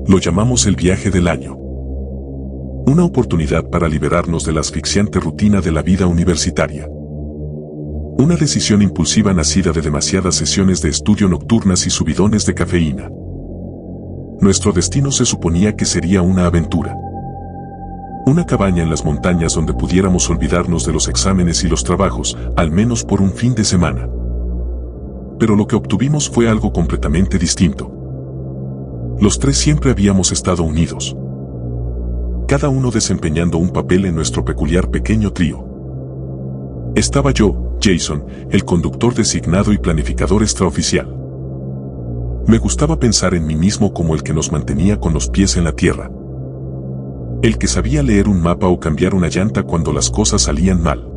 Lo llamamos el viaje del año. Una oportunidad para liberarnos de la asfixiante rutina de la vida universitaria. Una decisión impulsiva nacida de demasiadas sesiones de estudio nocturnas y subidones de cafeína. Nuestro destino se suponía que sería una aventura. Una cabaña en las montañas donde pudiéramos olvidarnos de los exámenes y los trabajos, al menos por un fin de semana. Pero lo que obtuvimos fue algo completamente distinto. Los tres siempre habíamos estado unidos. Cada uno desempeñando un papel en nuestro peculiar pequeño trío. Estaba yo, Jason, el conductor designado y planificador extraoficial. Me gustaba pensar en mí mismo como el que nos mantenía con los pies en la tierra. El que sabía leer un mapa o cambiar una llanta cuando las cosas salían mal.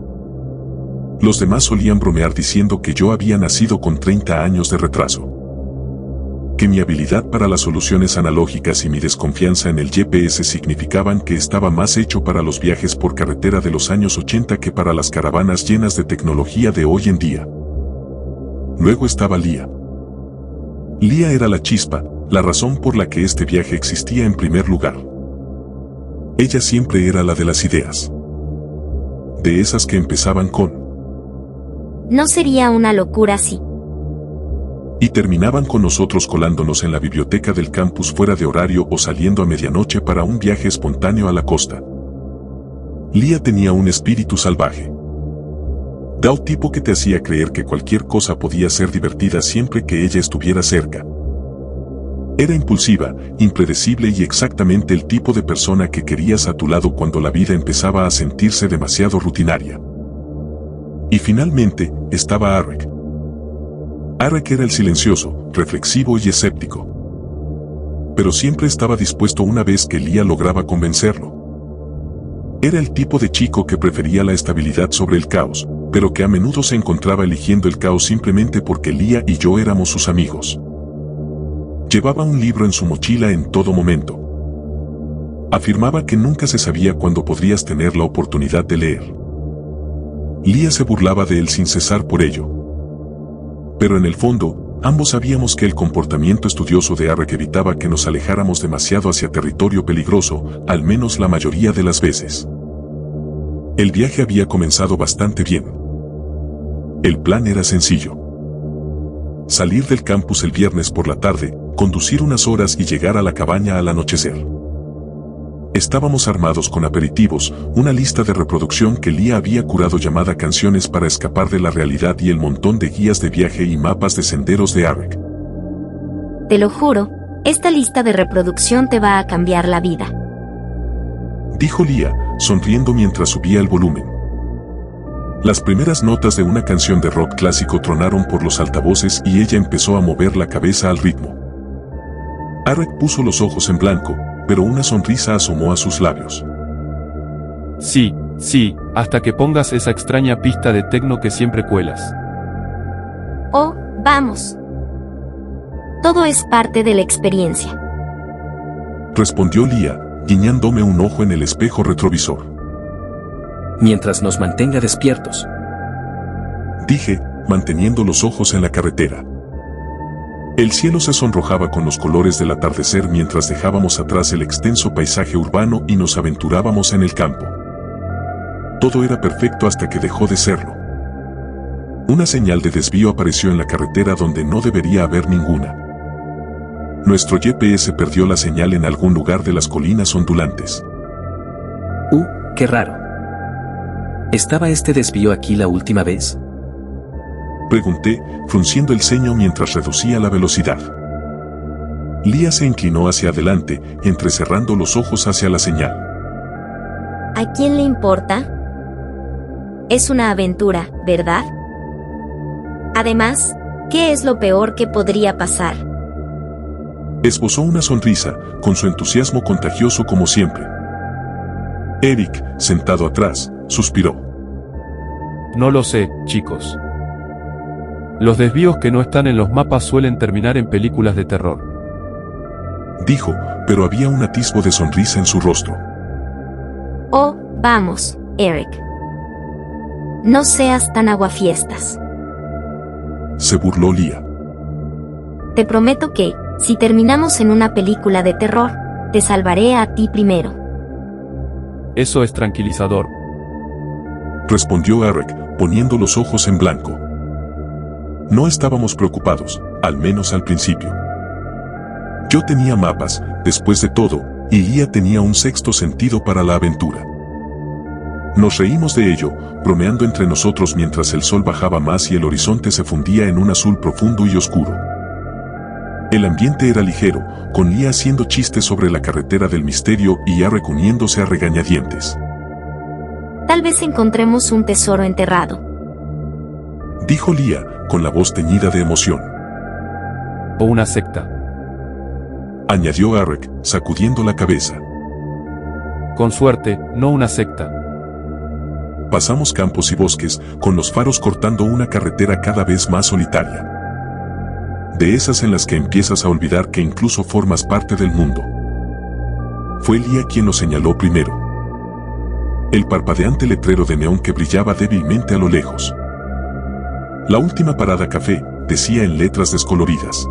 Los demás solían bromear diciendo que yo había nacido con 30 años de retraso. Que mi habilidad para las soluciones analógicas y mi desconfianza en el GPS significaban que estaba más hecho para los viajes por carretera de los años 80 que para las caravanas llenas de tecnología de hoy en día. Luego estaba Lia. Lia era la chispa, la razón por la que este viaje existía en primer lugar. Ella siempre era la de las ideas. De esas que empezaban con "No sería una locura si..." y terminaban con nosotros colándonos en la biblioteca del campus fuera de horario o saliendo a medianoche para un viaje espontáneo a la costa. Lia tenía un espíritu salvaje. Tal tipo que te hacía creer que cualquier cosa podía ser divertida siempre que ella estuviera cerca. Era impulsiva, impredecible y exactamente el tipo de persona que querías a tu lado cuando la vida empezaba a sentirse demasiado rutinaria. Y finalmente, estaba Arek. Arek era el silencioso, reflexivo y escéptico. Pero siempre estaba dispuesto una vez que Lia lograba convencerlo. Era el tipo de chico que prefería la estabilidad sobre el caos, pero que a menudo se encontraba eligiendo el caos simplemente porque Lia y yo éramos sus amigos. Llevaba un libro en su mochila en todo momento. Afirmaba que nunca se sabía cuándo podrías tener la oportunidad de leer. Lia se burlaba de él sin cesar por ello. Pero en el fondo, ambos sabíamos que el comportamiento estudioso de Arek evitaba que nos alejáramos demasiado hacia territorio peligroso, al menos la mayoría de las veces. El viaje había comenzado bastante bien. El plan era sencillo. Salir del campus el viernes por la tarde, conducir unas horas y llegar a la cabaña al anochecer. Estábamos armados con aperitivos, una lista de reproducción que Lia había curado llamada Canciones para escapar de la realidad y el montón de guías de viaje y mapas de senderos de Arek. Te lo juro, esta lista de reproducción te va a cambiar la vida, dijo Lia, sonriendo mientras subía el volumen. Las primeras notas de una canción de rock clásico tronaron por los altavoces y ella empezó a mover la cabeza al ritmo. Arek puso los ojos en blanco, pero una sonrisa asomó a sus labios. Sí, hasta que pongas esa extraña pista de techno que siempre cuelas. Oh, vamos. Todo es parte de la experiencia, respondió Lia, guiñándome un ojo en el espejo retrovisor. Mientras nos mantenga despiertos, dije, manteniendo los ojos en la carretera. El cielo se sonrojaba con los colores del atardecer mientras dejábamos atrás el extenso paisaje urbano y nos aventurábamos en el campo. Todo era perfecto hasta que dejó de serlo. Una señal de desvío apareció en la carretera donde no debería haber ninguna. Nuestro GPS perdió la señal en algún lugar de las colinas ondulantes. Qué raro. ¿Estaba este desvío aquí la última vez? Pregunté, frunciendo el ceño mientras reducía la velocidad. Lia se inclinó hacia adelante, entrecerrando los ojos hacia la señal. ¿A quién le importa? Es una aventura, ¿verdad? Además, ¿qué es lo peor que podría pasar? Esbozó una sonrisa, con su entusiasmo contagioso como siempre. Eric, sentado atrás, suspiró. No lo sé, chicos. Los desvíos que no están en los mapas suelen terminar en películas de terror. Dijo, pero había un atisbo de sonrisa en su rostro. Oh, vamos, Eric. No seas tan aguafiestas. Se burló Lia. Te prometo que, Si terminamos en una película de terror, te salvaré a ti primero. Eso es tranquilizador. Respondió Eric, poniendo los ojos en blanco. No estábamos preocupados, al menos al principio. Yo tenía mapas, después de todo, y Lia tenía un sexto sentido para la aventura. Nos reímos de ello, bromeando entre nosotros mientras el sol bajaba más y el horizonte se fundía en un azul profundo y oscuro. El ambiente era ligero, con Lia haciendo chistes sobre la carretera del misterio y Eric uniéndose a regañadientes. Tal vez encontremos un tesoro enterrado, Dijo Lia, con la voz teñida de emoción. O una secta. Añadió Eric, sacudiendo la cabeza. Con suerte, no una secta. Pasamos campos y bosques, con los faros cortando una carretera cada vez más solitaria. De esas en las que empiezas a olvidar que incluso formas parte del mundo. Fue Lia quien lo señaló primero. El parpadeante letrero de neón que brillaba débilmente a lo lejos. La última parada café, decía en letras descoloridas.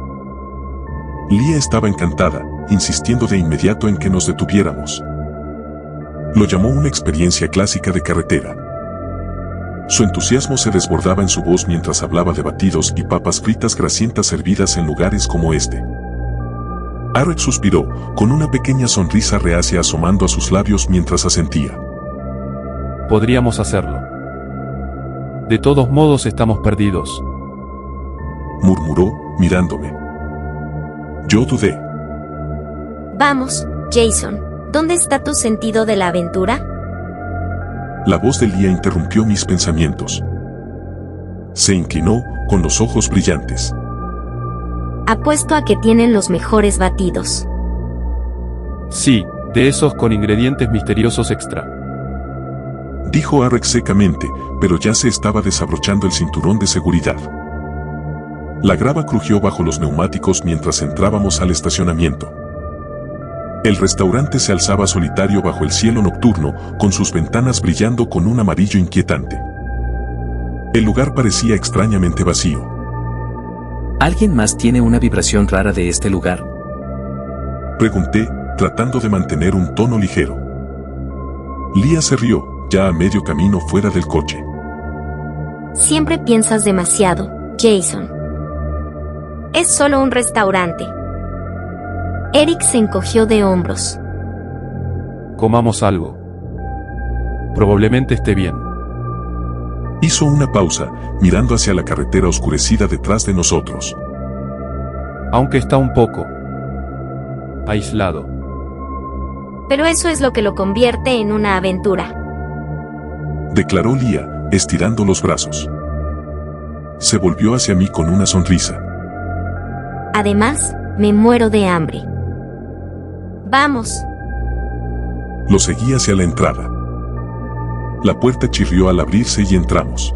Lia estaba encantada, insistiendo de inmediato en que nos detuviéramos. Lo llamó una experiencia clásica de carretera. Su entusiasmo se desbordaba en su voz mientras hablaba de batidos y papas fritas grasientas servidas en lugares como este. Eric suspiró, con una pequeña sonrisa reacia asomando a sus labios mientras asentía. Podríamos hacerlo. De todos modos estamos perdidos. Murmuró, mirándome. Yo dudé. Vamos, Jason, ¿dónde está tu sentido de la aventura? La voz de Lia interrumpió mis pensamientos. Se inclinó, con los ojos brillantes. Apuesto a que tienen los mejores batidos. Sí, de esos con ingredientes misteriosos extra. Dijo Eric secamente, pero ya se estaba desabrochando el cinturón de seguridad. La grava crujió bajo los neumáticos mientras entrábamos al estacionamiento. El restaurante se alzaba solitario bajo el cielo nocturno, con sus ventanas brillando con un amarillo inquietante. El lugar parecía extrañamente vacío. ¿Alguien más tiene una vibración rara de este lugar? Pregunté, tratando de mantener un tono ligero. Lia se rió, ya a medio camino fuera del coche. Siempre piensas demasiado, Jason. Es solo un restaurante. Eric se encogió de hombros. Comamos algo. Probablemente esté bien. Hizo una pausa, mirando hacia la carretera oscurecida detrás de nosotros. Aunque está un poco aislado. Pero eso es lo que lo convierte en una aventura. Declaró Lia, estirando los brazos. Se volvió hacia mí con una sonrisa. Además, me muero de hambre. Vamos. Lo seguí hacia la entrada. La puerta chirrió al abrirse y entramos.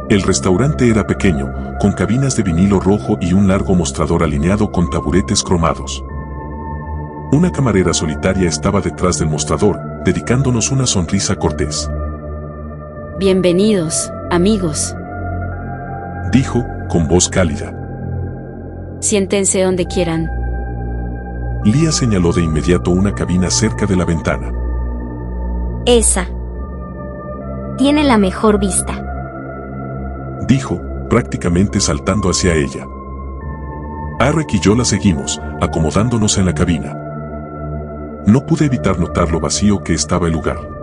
El restaurante era pequeño, con cabinas de vinilo rojo y un largo mostrador alineado con taburetes cromados. Una camarera solitaria estaba detrás del mostrador, dedicándonos una sonrisa cortés. Bienvenidos, amigos. Dijo, con voz cálida. Siéntense donde quieran. Lia señaló de inmediato una cabina cerca de la ventana. Esa. Tiene la mejor vista. Dijo, prácticamente saltando hacia ella. Eric y yo la seguimos, acomodándonos en la cabina. No pude evitar notar lo vacío que estaba el lugar.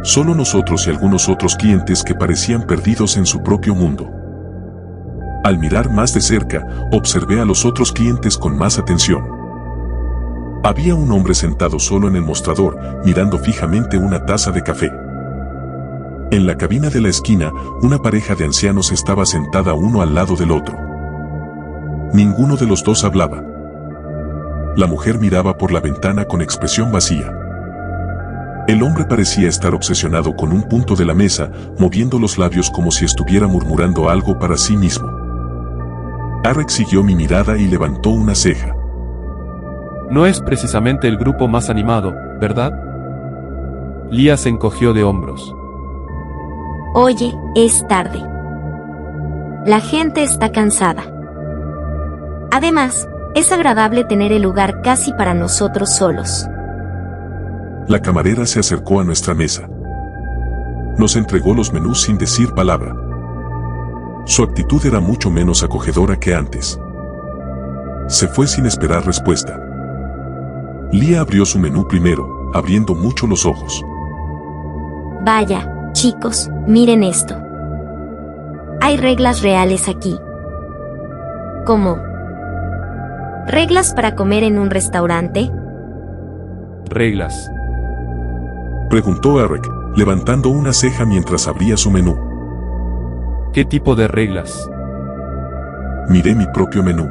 Solo nosotros y algunos otros clientes que parecían perdidos en su propio mundo. Al mirar más de cerca, observé a los otros clientes con más atención. Había un hombre sentado solo en el mostrador, mirando fijamente una taza de café. En la cabina de la esquina, una pareja de ancianos estaba sentada uno al lado del otro. Ninguno de los dos hablaba. La mujer miraba por la ventana con expresión vacía. El hombre parecía estar obsesionado con un punto de la mesa, moviendo los labios como si estuviera murmurando algo para sí mismo. Eric siguió mi mirada y levantó una ceja. No es precisamente el grupo más animado, ¿verdad? Lia se encogió de hombros. Oye, es tarde. La gente está cansada. Además, es agradable tener el lugar casi para nosotros solos. La camarera se acercó a nuestra mesa. Nos entregó los menús sin decir palabra. Su actitud era mucho menos acogedora que antes. Se fue sin esperar respuesta. Lia abrió su menú primero, abriendo mucho los ojos. Vaya, chicos, miren esto. Hay reglas reales aquí. ¿Cómo? ¿Reglas para comer en un restaurante? Reglas. Preguntó Eric, levantando una ceja mientras abría su menú. ¿Qué tipo de reglas? Miré mi propio menú.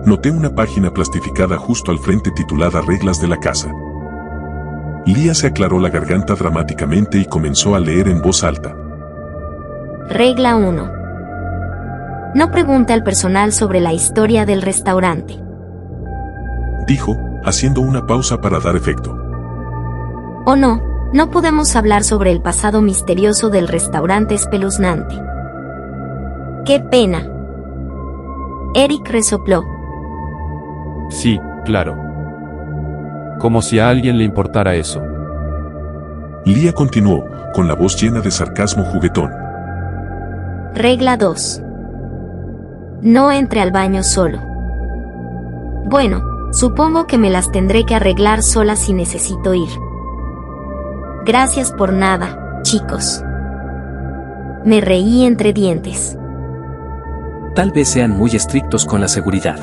Noté una página plastificada justo al frente titulada Reglas de la casa. Lia se aclaró la garganta dramáticamente y comenzó a leer en voz alta. Regla 1. No pregunte al personal sobre la historia del restaurante. Dijo, haciendo una pausa para dar efecto. O no, no podemos hablar sobre el pasado misterioso del restaurante espeluznante. ¡Qué pena! Eric resopló. Sí, claro. Como si a alguien le importara eso. Lia continuó, con la voz llena de sarcasmo juguetón. Regla 2. No entre al baño solo. Bueno, supongo que me las tendré que arreglar sola si necesito ir. Gracias por nada, chicos. Me reí entre dientes. Tal vez sean muy estrictos con la seguridad.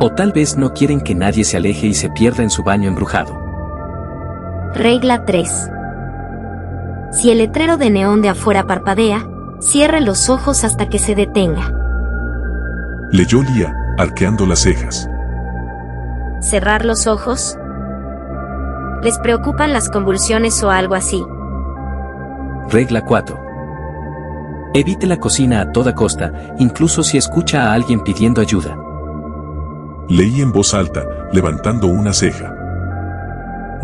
O tal vez no quieren que nadie se aleje y se pierda en su baño embrujado. Regla 3. Si el letrero de neón de afuera parpadea, cierre los ojos hasta que se detenga. Leyó Lia, arqueando las cejas. ¿Cerrar los ojos? ¿Les preocupan las convulsiones o algo así? Regla 4. Evite la cocina a toda costa, incluso si escucha a alguien pidiendo ayuda. Leí en voz alta, levantando una ceja.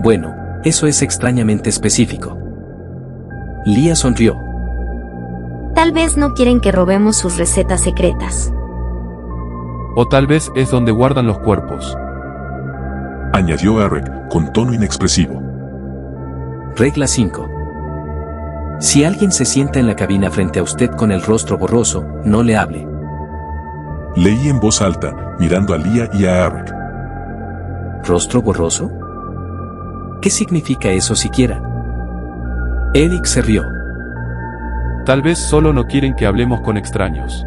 Bueno, eso es extrañamente específico. Lia sonrió. Tal vez no quieren que robemos sus recetas secretas. O tal vez es donde guardan los cuerpos. Añadió Eric, con tono inexpresivo. Regla 5. Si alguien se sienta en la cabina frente a usted con el rostro borroso, no le hable. Leí en voz alta, mirando a Lia y a Eric. ¿Rostro borroso? ¿Qué significa eso siquiera? Eric se rió. Tal vez solo no quieren que hablemos con extraños.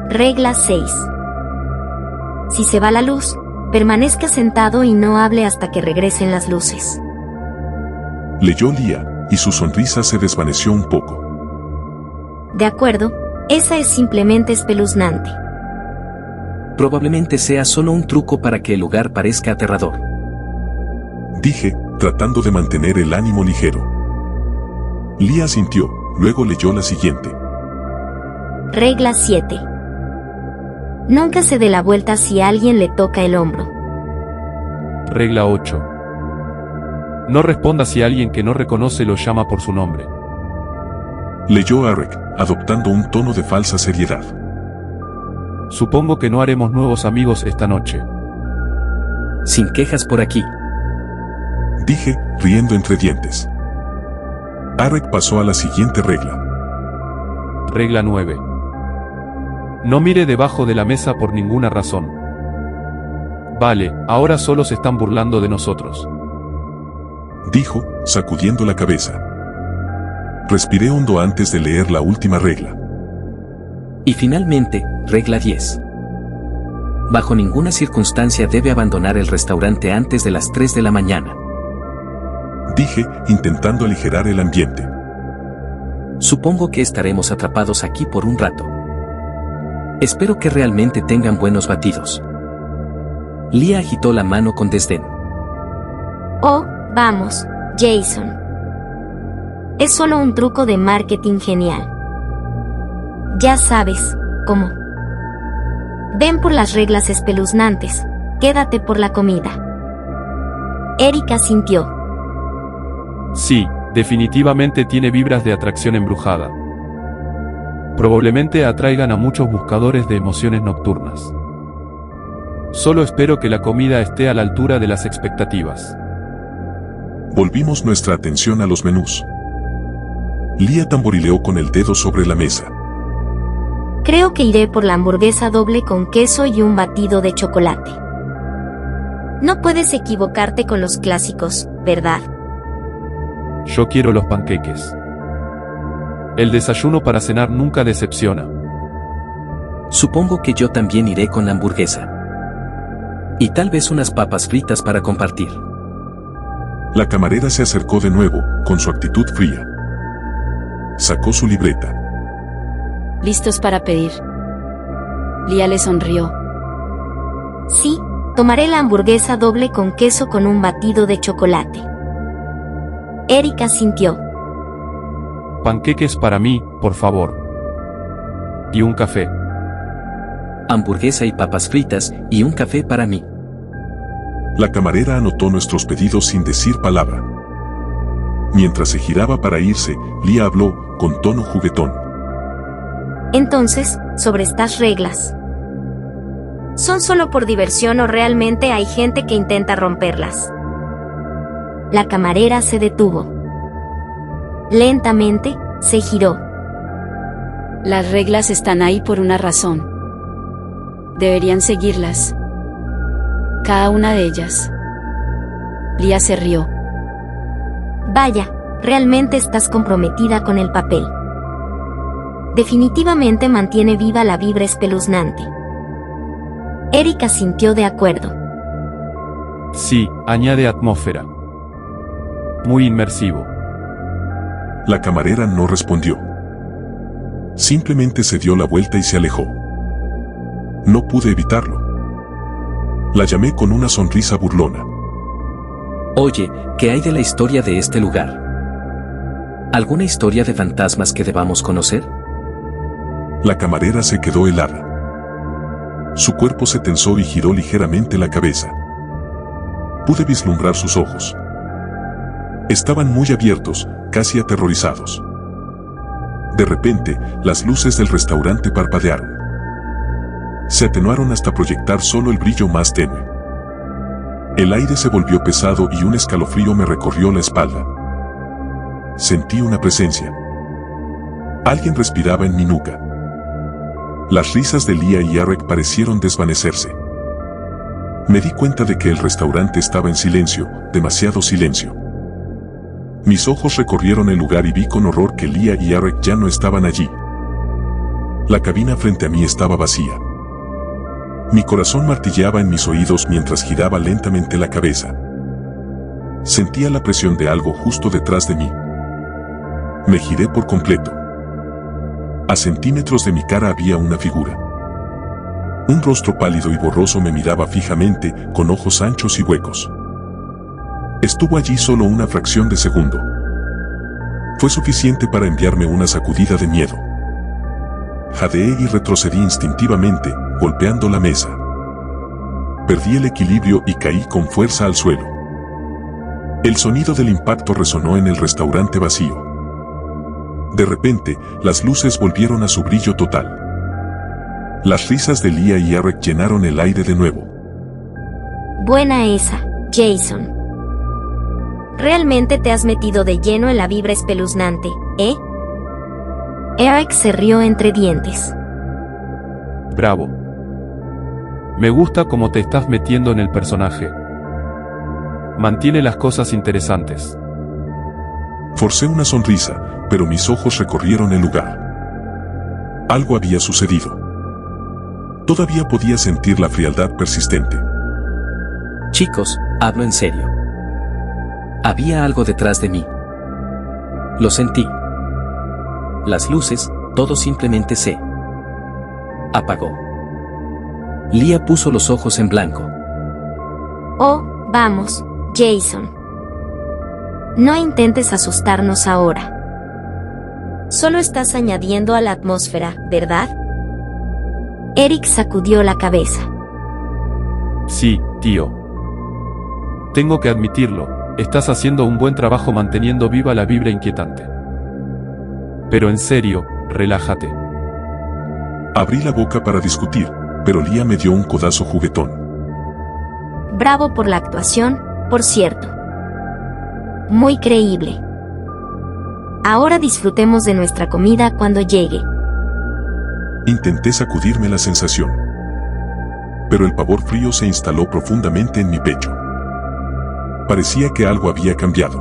Regla 6. Si se va la luz, permanezca sentado y no hable hasta que regresen las luces. Leyó Lia, y su sonrisa se desvaneció un poco. De acuerdo, esa es simplemente espeluznante. Probablemente sea solo un truco para que el lugar parezca aterrador. Dije, tratando de mantener el ánimo ligero. Lia asintió, luego leyó la siguiente. Regla 7. Nunca se dé la vuelta si alguien le toca el hombro. Regla 8. No responda si alguien que no reconoce lo llama por su nombre. Leyó Eric, adoptando un tono de falsa seriedad. Supongo que no haremos nuevos amigos esta noche. Sin quejas por aquí. Dije, riendo entre dientes. Eric pasó a la siguiente regla. Regla 9. No mire debajo de la mesa por ninguna razón. Vale, ahora solo se están burlando de nosotros. Dijo, sacudiendo la cabeza. Respiré hondo antes de leer la última regla. Y finalmente, regla 10. Bajo ninguna circunstancia debe abandonar el restaurante antes de las 3 de la mañana. Dije, intentando aligerar el ambiente. Supongo que estaremos atrapados aquí por un rato. Espero que realmente tengan buenos batidos. Lia agitó la mano con desdén. Oh, vamos, Jason. Es solo un truco de marketing genial. Ya sabes, ¿cómo? Ven por las reglas espeluznantes, quédate por la comida. Eric asintió. Sí, definitivamente tiene vibras de atracción embrujada. Probablemente atraigan a muchos buscadores de emociones nocturnas. Solo espero que la comida esté a la altura de las expectativas. Volvimos nuestra atención a los menús. Lia tamborileó con el dedo sobre la mesa. Creo que iré por la hamburguesa doble con queso y un batido de chocolate. No puedes equivocarte con los clásicos, ¿verdad? Yo quiero los panqueques. El desayuno para cenar nunca decepciona. Supongo que yo también iré con la hamburguesa. Y tal vez unas papas fritas para compartir. La camarera se acercó de nuevo, con su actitud fría. Sacó su libreta. ¿Listos para pedir? Lia le sonrió. Sí, tomaré la hamburguesa doble con queso con un batido de chocolate. Eric asintió. Panqueques para mí, por favor. Y un café. Hamburguesa y papas fritas, y un café para mí. La camarera anotó nuestros pedidos sin decir palabra. Mientras se giraba para irse, Lia habló, con tono juguetón. Entonces, sobre estas reglas. ¿Son solo por diversión o realmente hay gente que intenta romperlas? La camarera se detuvo. Lentamente, se giró. Las reglas están ahí por una razón. Deberían seguirlas. Cada una de ellas. Lia se rió. Vaya, realmente estás comprometida con el papel. Definitivamente mantiene viva la vibra espeluznante. Eric asintió de acuerdo. Sí, añade atmósfera. Muy inmersivo. La camarera no respondió. Simplemente se dio la vuelta y se alejó. No pude evitarlo. La llamé con una sonrisa burlona. Oye, ¿qué hay de la historia de este lugar? ¿Alguna historia de fantasmas que debamos conocer? La camarera se quedó helada. Su cuerpo se tensó y giró ligeramente la cabeza. Pude vislumbrar sus ojos. Estaban muy abiertos, casi aterrorizados. De repente, las luces del restaurante parpadearon. Se atenuaron hasta proyectar solo el brillo más tenue. El aire se volvió pesado y un escalofrío me recorrió la espalda. Sentí una presencia. Alguien respiraba en mi nuca. Las risas de Lia y Eric parecieron desvanecerse. Me di cuenta de que el restaurante estaba en silencio, demasiado silencio. Mis ojos recorrieron el lugar y vi con horror que Lia y Eric ya no estaban allí. La cabina frente a mí estaba vacía. Mi corazón martilleaba en mis oídos mientras giraba lentamente la cabeza. Sentía la presión de algo justo detrás de mí. Me giré por completo. A centímetros de mi cara había una figura. Un rostro pálido y borroso me miraba fijamente, con ojos anchos y huecos. Estuvo allí solo una fracción de segundo. Fue suficiente para enviarme una sacudida de miedo. Jadeé y retrocedí instintivamente, golpeando la mesa. Perdí el equilibrio y caí con fuerza al suelo. El sonido del impacto resonó en el restaurante vacío. De repente, las luces volvieron a su brillo total. Las risas de Lia y Eric llenaron el aire de nuevo. Buena esa, Jason. Realmente te has metido de lleno en la vibra espeluznante, ¿eh? Eric se rió entre dientes. Bravo. Me gusta cómo te estás metiendo en el personaje. Mantiene las cosas interesantes. Forcé una sonrisa, pero mis ojos recorrieron el lugar. Algo había sucedido. Todavía podía sentir la frialdad persistente. Chicos, hablo en serio. Había algo detrás de mí. Lo sentí. Las luces, todo simplemente se apagó. Lia puso los ojos en blanco. Oh, vamos, Jason. No intentes asustarnos ahora. Solo estás añadiendo a la atmósfera, ¿verdad? Eric sacudió la cabeza. Sí, tío. Tengo que admitirlo, estás haciendo un buen trabajo manteniendo viva la vibra inquietante. Pero en serio, relájate. Abrí la boca para discutir, pero Lia me dio un codazo juguetón. Bravo por la actuación, por cierto. Muy creíble. Ahora disfrutemos de nuestra comida cuando llegue. Intenté sacudirme la sensación. Pero el pavor frío se instaló profundamente en mi pecho. Parecía que algo había cambiado.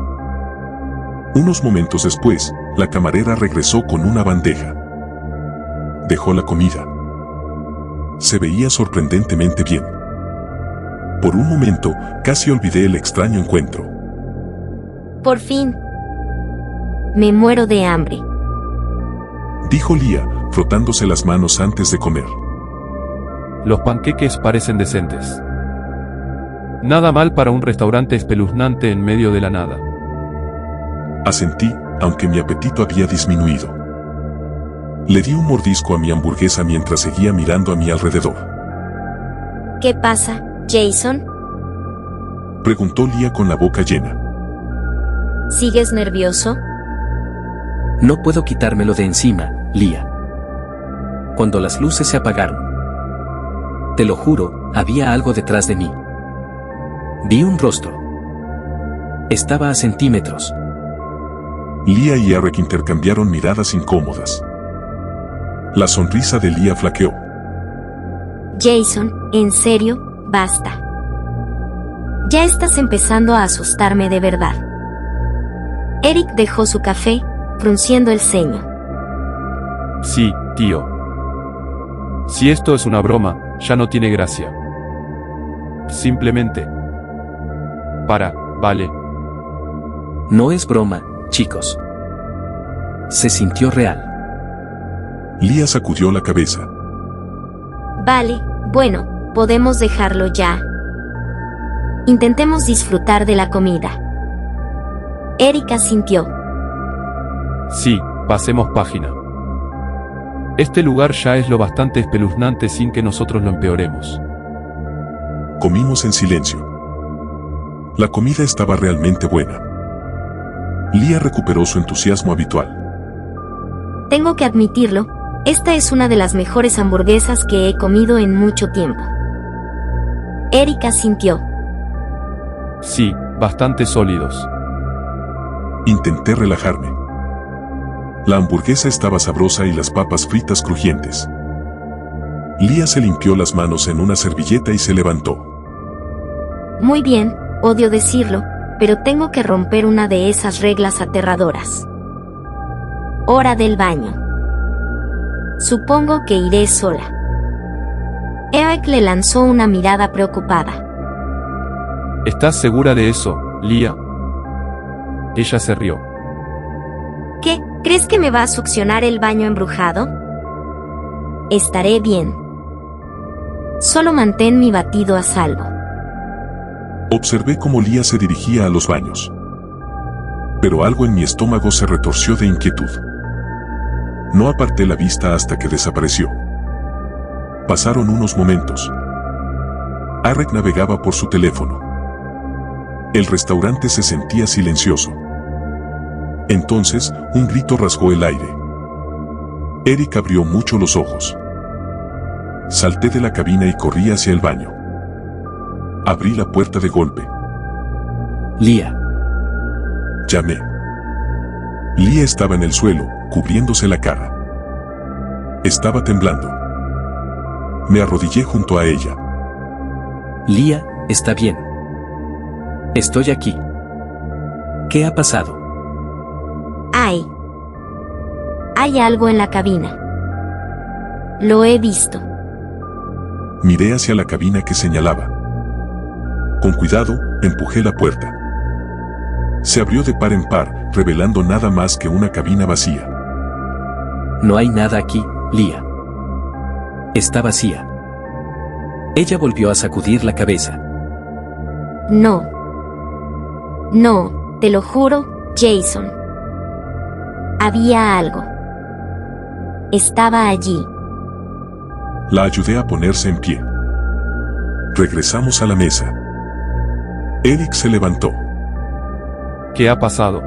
Unos momentos después, la camarera regresó con una bandeja. Dejó la comida. Se veía sorprendentemente bien. Por un momento, casi olvidé el extraño encuentro. Por fin. Me muero de hambre. Dijo Lia, frotándose las manos antes de comer. Los panqueques parecen decentes. Nada mal para un restaurante espeluznante en medio de la nada. Asentí, aunque mi apetito había disminuido. Le di un mordisco a mi hamburguesa mientras seguía mirando a mi alrededor. ¿Qué pasa, Jason? Preguntó Lia con la boca llena. ¿Sigues nervioso? No puedo quitármelo de encima, Lia. Cuando las luces se apagaron, te lo juro, había algo detrás de mí. Vi un rostro. Estaba a centímetros. Lia y Eric intercambiaron miradas incómodas. La sonrisa de Lia flaqueó. Jason, en serio, basta. Ya estás empezando a asustarme de verdad. Eric dejó su café, frunciendo el ceño. Sí, tío. Si esto es una broma, ya no tiene gracia. Simplemente. Vale. No es broma, chicos. Se sintió real. Lia sacudió la cabeza. Vale, bueno, podemos dejarlo ya. Intentemos disfrutar de la comida. Eric asintió. Sí, pasemos página. Este lugar ya es lo bastante espeluznante sin que nosotros lo empeoremos. Comimos en silencio. La comida estaba realmente buena. Lia recuperó su entusiasmo habitual. Tengo que admitirlo, esta es una de las mejores hamburguesas que he comido en mucho tiempo. Eric asintió. Sí, bastante sólidos. Intenté relajarme. La hamburguesa estaba sabrosa y las papas fritas crujientes. Lia se limpió las manos en una servilleta y se levantó. Muy bien, odio decirlo, pero tengo que romper una de esas reglas aterradoras. Hora del baño. Supongo que iré sola. Eric le lanzó una mirada preocupada. ¿Estás segura de eso, Lia? Ella se rió. ¿Qué? ¿Crees que me va a succionar el baño embrujado? Estaré bien. Solo mantén mi batido a salvo. Observé cómo Lia se dirigía a los baños. Pero algo en mi estómago se retorció de inquietud. No aparté la vista hasta que desapareció. Pasaron unos momentos. Eric navegaba por su teléfono. El restaurante se sentía silencioso. Entonces, un grito rasgó el aire. Eric abrió mucho los ojos. Salté de la cabina y corrí hacia el baño. Abrí la puerta de golpe. Lia. Llamé. Lia estaba en el suelo, cubriéndose la cara. Estaba temblando. Me arrodillé junto a ella. Lia, está bien. Estoy aquí. ¿Qué ha pasado? Hay algo en la cabina. Lo he visto. Miré hacia la cabina que señalaba. Con cuidado, empujé la puerta. Se abrió de par en par, revelando nada más que una cabina vacía. No hay nada aquí, Lia. Está vacía. Ella volvió a sacudir la cabeza. No. No, te lo juro, Jason. Había algo. Estaba allí. La ayudé a ponerse en pie. Regresamos a la mesa. Eric se levantó. ¿Qué ha pasado?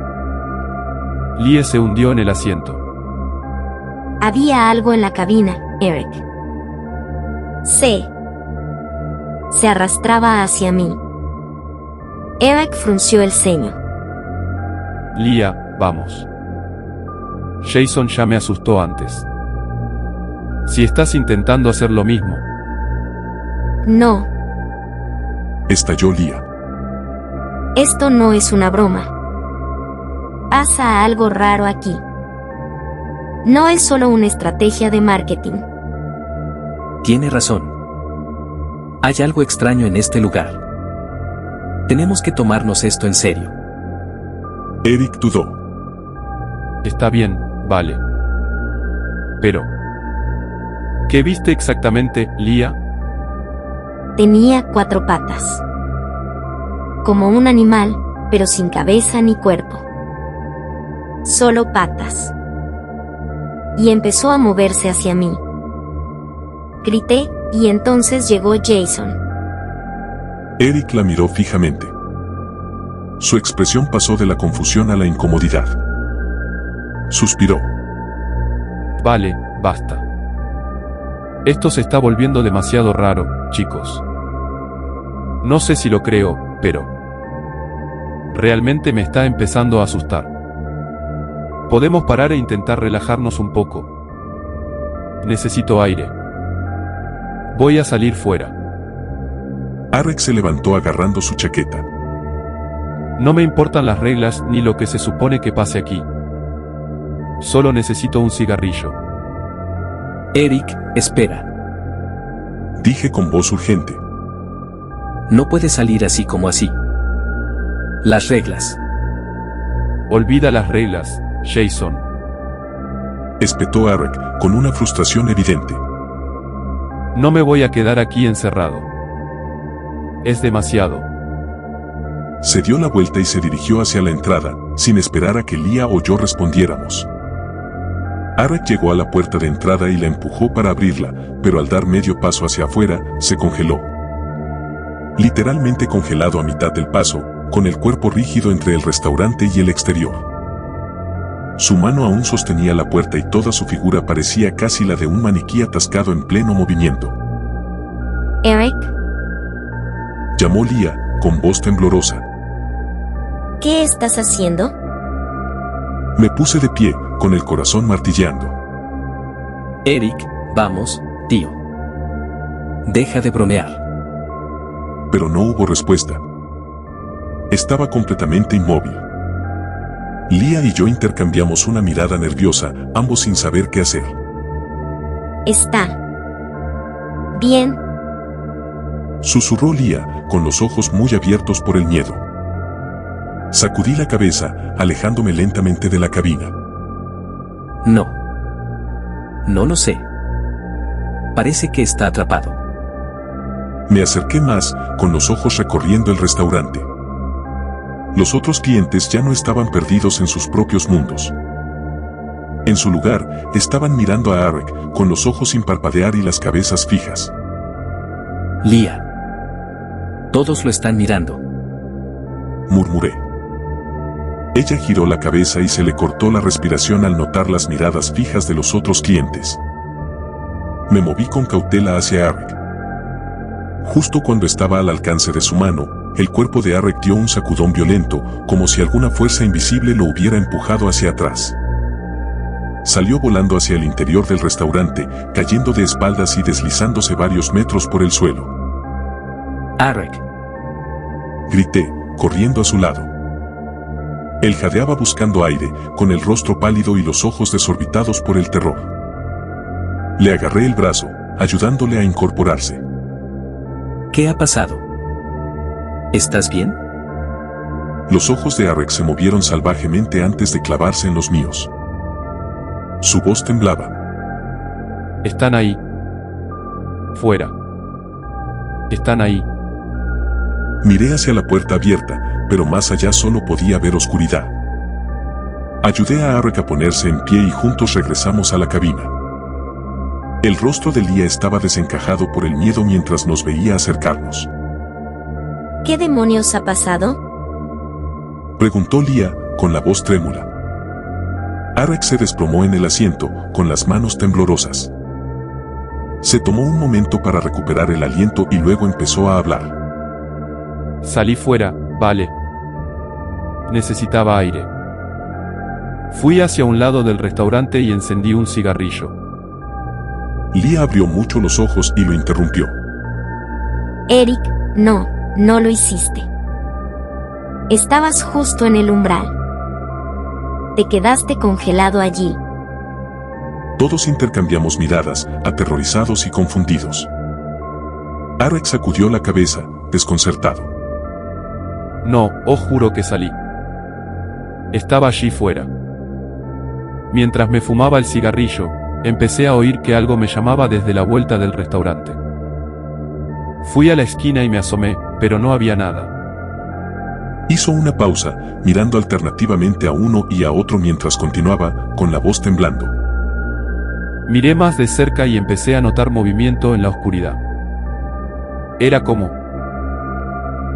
Lia se hundió en el asiento. Había algo en la cabina, Eric. Se arrastraba hacia mí. Eric frunció el ceño. Lia, vamos. Jason ya me asustó antes. Si estás intentando hacer lo mismo. No, Estalló Lia. esto no es una broma. Pasa algo raro aquí. No es solo una estrategia de marketing. Tiene razón. Hay algo extraño en este lugar. Tenemos que tomarnos esto en serio. Eric dudó. Está bien, vale. Pero... ¿qué viste exactamente, Lia? Tenía 4 patas. Como un animal, pero sin cabeza ni cuerpo. Solo patas. Y empezó a moverse hacia mí. Grité, y entonces llegó Jason. Eric la miró fijamente. Su expresión pasó de la confusión a la incomodidad. Suspiró. Vale, basta. Esto se está volviendo demasiado raro, chicos. No sé si lo creo, pero... realmente me está empezando a asustar. Podemos parar e intentar relajarnos un poco. Necesito aire. Voy a salir fuera. Eric se levantó agarrando su chaqueta. No me importan las reglas ni lo que se supone que pase aquí. Solo necesito un cigarrillo. Eric, espera. Dije con voz urgente. No puedes salir así como así. Las reglas. Olvida las reglas, Jason. Espetó Eric con una frustración evidente. No me voy a quedar aquí encerrado. Es demasiado. Se dio la vuelta y se dirigió hacia la entrada, sin esperar a que Lia o yo respondiéramos. Eric llegó a la puerta de entrada y la empujó para abrirla, pero al dar medio paso hacia afuera, se congeló. Literalmente congelado a mitad del paso, con el cuerpo rígido entre el restaurante y el exterior. Su mano aún sostenía la puerta y toda su figura parecía casi la de un maniquí atascado en pleno movimiento. Eric, Llamó Lia, con voz temblorosa. ¿qué estás haciendo? Me puse de pie, con el corazón martilleando. Eric, vamos, tío. Deja de bromear. Pero no hubo respuesta. Estaba completamente inmóvil. Lia y yo intercambiamos una mirada nerviosa, ambos sin saber qué hacer. Está bien. Susurró Lia, con los ojos muy abiertos por el miedo. Sacudí la cabeza, alejándome lentamente de la cabina. No. No lo sé. Parece que está atrapado. Me acerqué más, con los ojos recorriendo el restaurante. Los otros clientes ya no estaban perdidos en sus propios mundos. En su lugar, estaban mirando a Eric, con los ojos sin parpadear y las cabezas fijas. Lia. Todos lo están mirando. Murmuré. Ella giró la cabeza y se le cortó la respiración al notar las miradas fijas de los otros clientes. Me moví con cautela hacia Eric. Justo cuando estaba al alcance de su mano, el cuerpo de Eric dio un sacudón violento, como si alguna fuerza invisible lo hubiera empujado hacia atrás. Salió volando hacia el interior del restaurante, cayendo de espaldas y deslizándose varios metros por el suelo. Eric. Grité, corriendo a su lado. Él jadeaba buscando aire, con el rostro pálido y los ojos desorbitados por el terror. Le agarré el brazo, ayudándole a incorporarse. ¿Qué ha pasado? ¿Estás bien? Los ojos de Eric se movieron salvajemente antes de clavarse en los míos. Su voz temblaba. Están ahí. Fuera. Están ahí. Miré hacia la puerta abierta, pero más allá solo podía ver oscuridad. Ayudé a Eric a ponerse en pie y juntos regresamos a la cabina. El rostro de Lia estaba desencajado por el miedo mientras nos veía acercarnos. ¿Qué demonios ha pasado? Preguntó Lia, con la voz trémula. Eric se desplomó en el asiento, con las manos temblorosas. Se tomó un momento para recuperar el aliento y luego empezó a hablar. Salí fuera, vale. Necesitaba aire. Fui hacia un lado del restaurante y encendí un cigarrillo. Leah abrió mucho los ojos y lo interrumpió. Eric, no lo hiciste. Estabas justo en el umbral. Te quedaste congelado allí. Todos intercambiamos miradas, aterrorizados y confundidos. Arek sacudió la cabeza, desconcertado. No, os juro que salí. Estaba allí fuera. Mientras me fumaba el cigarrillo, empecé a oír que algo me llamaba desde la vuelta del restaurante. Fui a la esquina y me asomé, pero no había nada. Hizo una pausa, mirando alternativamente a uno y a otro mientras continuaba, con la voz temblando. Miré más de cerca y empecé a notar movimiento en la oscuridad. Era como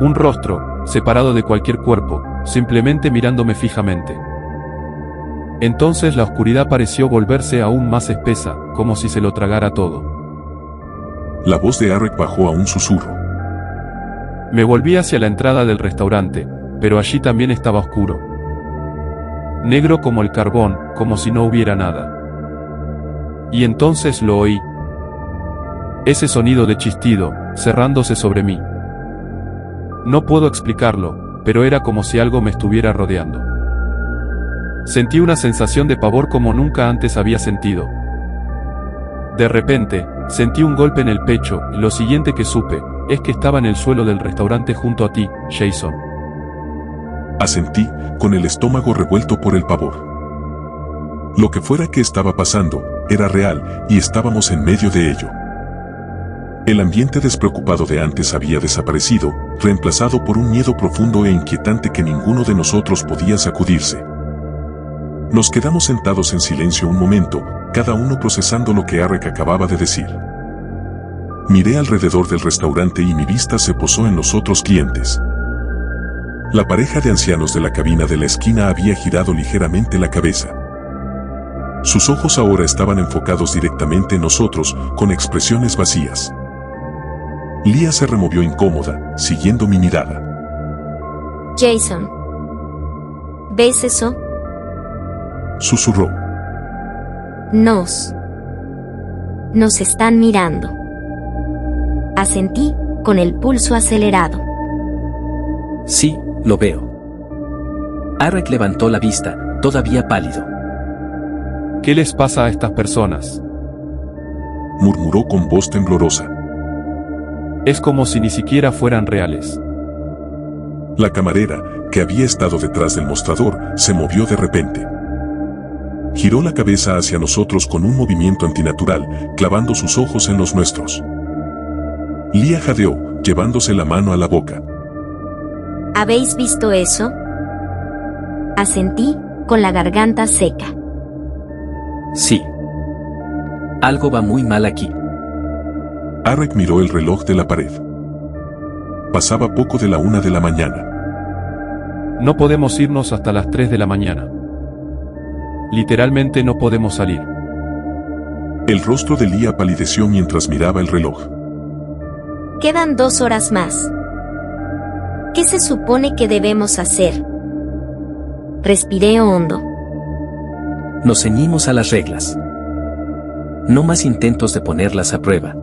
un rostro, separado de cualquier cuerpo, simplemente mirándome fijamente. Entonces la oscuridad pareció volverse aún más espesa, como si se lo tragara todo. La voz de Arek bajó a un susurro. Me volví hacia la entrada del restaurante, pero allí también estaba oscuro. Negro como el carbón, como si no hubiera nada. Y entonces lo oí. Ese sonido de chistido, cerrándose sobre mí. No puedo explicarlo, pero era como si algo me estuviera rodeando. Sentí una sensación de pavor como nunca antes había sentido. De repente, sentí un golpe en el pecho, y lo siguiente que supe, es que estaba en el suelo del restaurante junto a ti, Jason. Asentí, con el estómago revuelto por el pavor. Lo que fuera que estaba pasando, era real, y estábamos en medio de ello. El ambiente despreocupado de antes había desaparecido, reemplazado por un miedo profundo e inquietante que ninguno de nosotros podía sacudirse. Nos quedamos sentados en silencio un momento, cada uno procesando lo que Arek acababa de decir. Miré alrededor del restaurante y mi vista se posó en los otros clientes. La pareja de ancianos de la cabina de la esquina había girado ligeramente la cabeza. Sus ojos ahora estaban enfocados directamente en nosotros, con expresiones vacías. Leah se removió incómoda, siguiendo mi mirada. Jason, ¿ves eso? Susurró. Nos están mirando. Asentí, con el pulso acelerado. Sí, lo veo. Arek levantó la vista, todavía pálido. ¿Qué les pasa a estas personas? Murmuró con voz temblorosa. Es como si ni siquiera fueran reales. La camarera, que había estado detrás del mostrador, se movió de repente. Giró la cabeza hacia nosotros con un movimiento antinatural, clavando sus ojos en los nuestros. Leah jadeó, llevándose la mano a la boca. ¿Habéis visto eso? Asentí, con la garganta seca. Sí. Algo va muy mal aquí. Arek miró el reloj de la pared. Pasaba poco de la 1 de la mañana. No podemos irnos hasta las 3 de la mañana. Literalmente no podemos salir. El rostro de Leah palideció mientras miraba el reloj. Quedan 2 horas más. ¿Qué se supone que debemos hacer? Respiré hondo. Nos ceñimos a las reglas. No más intentos de ponerlas a prueba.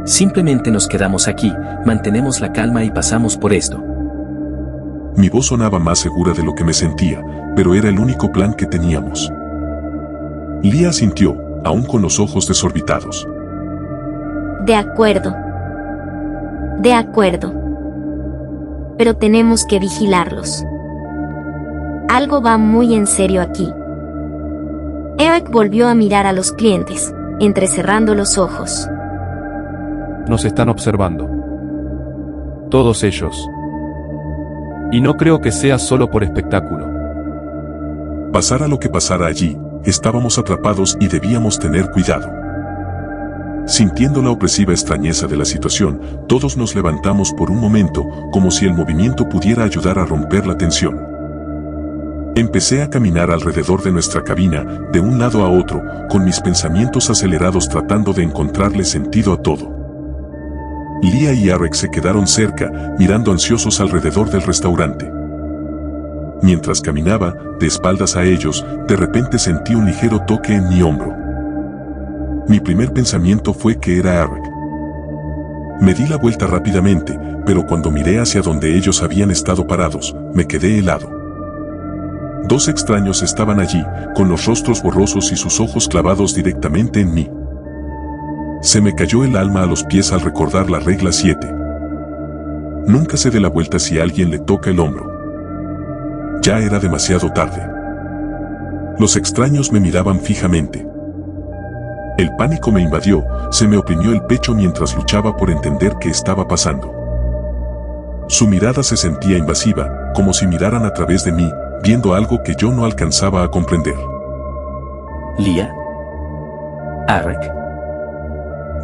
Simplemente nos quedamos aquí, mantenemos la calma y pasamos por esto. Mi voz sonaba más segura de lo que me sentía, pero era el único plan que teníamos. Leah asintió, aún con los ojos desorbitados. De acuerdo. De acuerdo. Pero tenemos que vigilarlos. Algo va muy en serio aquí. Eric volvió a mirar a los clientes, entrecerrando los ojos. Nos están observando. Todos ellos. Y no creo que sea solo por espectáculo. Pasara lo que pasara allí, estábamos atrapados y debíamos tener cuidado. Sintiendo la opresiva extrañeza de la situación, todos nos levantamos por un momento, como si el movimiento pudiera ayudar a romper la tensión. Empecé a caminar alrededor de nuestra cabina, de un lado a otro, con mis pensamientos acelerados tratando de encontrarle sentido a todo. Lia y Arek se quedaron cerca, mirando ansiosos alrededor del restaurante. Mientras caminaba, de espaldas a ellos, de repente sentí un ligero toque en mi hombro. Mi primer pensamiento fue que era Arek. Me di la vuelta rápidamente, pero cuando miré hacia donde ellos habían estado parados, me quedé helado. Dos extraños estaban allí, con los rostros borrosos y sus ojos clavados directamente en mí. Se me cayó el alma a los pies al recordar la regla 7. Nunca se dé la vuelta si alguien le toca el hombro. Ya era demasiado tarde. Los extraños me miraban fijamente. El pánico me invadió, se me oprimió el pecho mientras luchaba por entender qué estaba pasando. Su mirada se sentía invasiva, como si miraran a través de mí, viendo algo que yo no alcanzaba a comprender. ¿Lia? ¿Arek?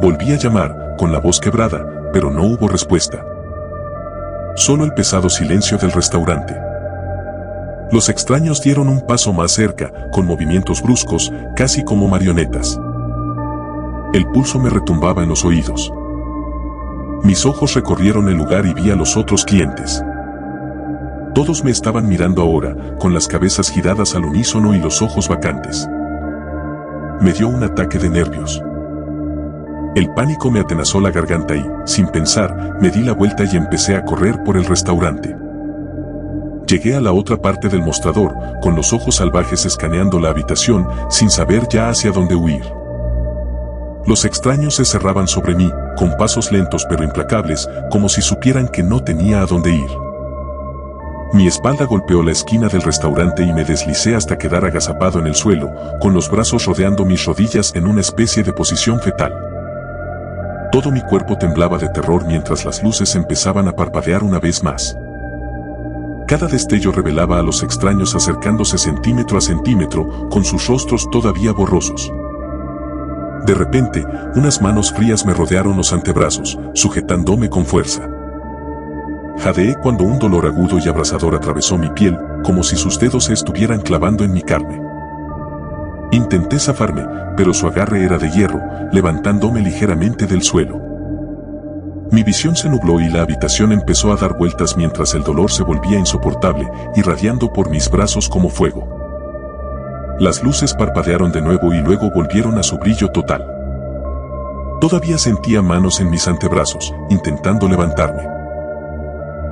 Volví a llamar, con la voz quebrada, pero no hubo respuesta. Solo el pesado silencio del restaurante. Los extraños dieron un paso más cerca, con movimientos bruscos, casi como marionetas. El pulso me retumbaba en los oídos. Mis ojos recorrieron el lugar y vi a los otros clientes. Todos me estaban mirando ahora, con las cabezas giradas al unísono y los ojos vacantes. Me dio un ataque de nervios. El pánico me atenazó la garganta y, sin pensar, me di la vuelta y empecé a correr por el restaurante. Llegué a la otra parte del mostrador, con los ojos salvajes escaneando la habitación, sin saber ya hacia dónde huir. Los extraños se cerraban sobre mí, con pasos lentos pero implacables, como si supieran que no tenía a dónde ir. Mi espalda golpeó la esquina del restaurante y me deslicé hasta quedar agazapado en el suelo, con los brazos rodeando mis rodillas en una especie de posición fetal. Todo mi cuerpo temblaba de terror mientras las luces empezaban a parpadear una vez más. Cada destello revelaba a los extraños acercándose centímetro a centímetro, con sus rostros todavía borrosos. De repente, unas manos frías me rodearon los antebrazos, sujetándome con fuerza. Jadeé cuando un dolor agudo y abrasador atravesó mi piel, como si sus dedos se estuvieran clavando en mi carne. Intenté zafarme, pero su agarre era de hierro, levantándome ligeramente del suelo. Mi visión se nubló y la habitación empezó a dar vueltas mientras el dolor se volvía insoportable, irradiando por mis brazos como fuego. Las luces parpadearon de nuevo y luego volvieron a su brillo total. Todavía sentía manos en mis antebrazos, intentando levantarme.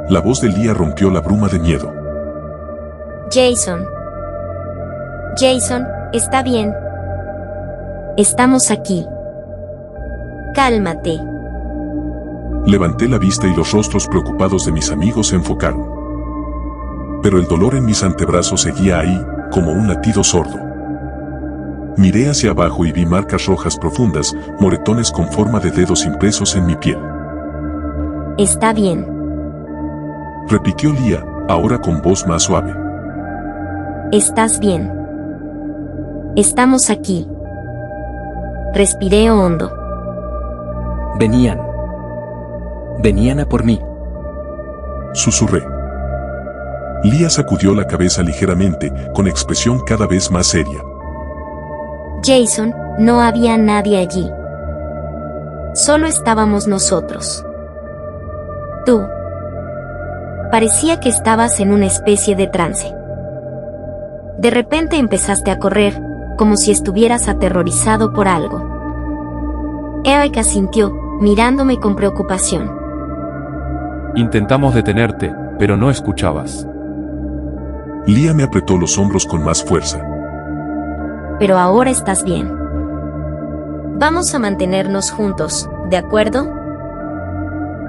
La voz de Lia rompió la bruma de miedo. Jason. Jason, está bien. Estamos aquí. Cálmate. Levanté la vista y los rostros preocupados de mis amigos se enfocaron. Pero el dolor en mis antebrazos seguía ahí, como un latido sordo. Miré hacia abajo y vi marcas rojas profundas, moretones con forma de dedos impresos en mi piel. Está bien. Repitió Lia, ahora con voz más suave. Estás bien. Estamos aquí. Respiré hondo. Venían a por mí. Susurré. Lia sacudió la cabeza ligeramente, con expresión cada vez más seria. Jason, no había nadie allí. Solo estábamos nosotros. Tú. Parecía que estabas en una especie de trance. De repente empezaste a correr, como si estuvieras aterrorizado por algo. Eric asintió, mirándome con preocupación. Intentamos detenerte, pero no escuchabas. Lia me apretó los hombros con más fuerza. Pero ahora estás bien. Vamos a mantenernos juntos, ¿de acuerdo?